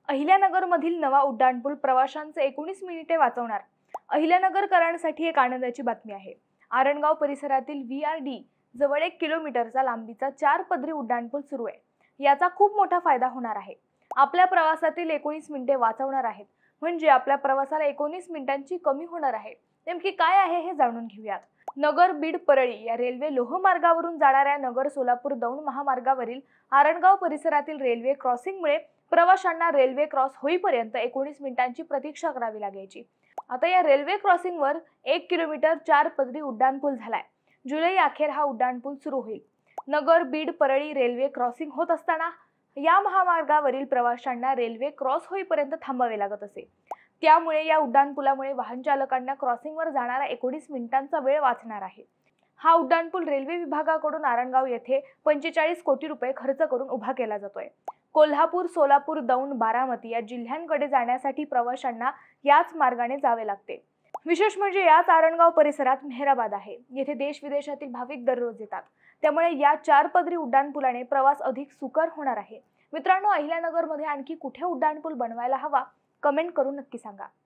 अहिल्यानगरमधील नवा उड्डाणपूल प्रवाशांचे 19 मिनिटे वाचवणार. अहिल्यानगरकरांसाठी एक आनंदाची बातमी आहे. आरणगाव परिसरातील VRD जवळ 1 किलोमीटरचा लांबीचा 4 पदरी उड्डाणपूल सुरू आहे. याचा खूप मोठा फायदा होणार आहे. आपल्या प्रवासातील 19 मिनिटे वाचवणार आहेत. म्हणजे आपल्या प्रवासाला 19 मिनिटांची कमी होणार आहे. नेमकी काय आहे हे जाणून घेऊयात. नगर बीड परळी या रेल्वे लोहमार्गावरून जाणाऱ्या नगर सोलापूर दौंड महामार्गावरील आरणगाव परिसरातील रेल्वे क्रॉसिंगमुळे प्रवाशांना रेल्वे क्रॉस होईपर्यंत 19 मिनिटांची प्रतीक्षा करावी लागायची. आता या रेल्वे क्रॉसिंगवर 1 किलोमीटर 4 पदरी उड्डाणपूल झालाय. जुलै अखेर हा उड्डाणपूल सुरू होईल. नगर बीड परळी रेल्वे क्रॉसिंग होत असताना या महामार्गावरील प्रवाशांना रेल्वे क्रॉस होईपर्यंत थांबावे लागत असे. त्यामुळे या उड्डाणपुलामुळे वाहन चालकांना क्रॉसिंगवर जाणारा 19 मिनिटांचा वेळ वाचणार आहे. हा उड्डाणपूल रेल्वे विभागाकडून आरणगाव येथे 45 कोटी रुपये खर्च करून उभा केला जातोय. कोल्हापूर, सोलापूर, दौंड, बारामती या जिल्ह्यांकडे जाण्यासाठी प्रवाशांना याच मार्गाने जावे लागते. विशेष म्हणजे याच आरणगाव परिसरात मेहराबाद आहे. येथे देश विदेशातील भाविक दररोज येतात. त्यामुळे या 4 पदरी उड्डाणपुलाने प्रवास अधिक सुकर होणार आहे. मित्रांनो, अहिल्यानगरमध्ये आणखी कुठे उड्डाणपूल बनवायला हवा? कमेंट करून नक्की सांगा.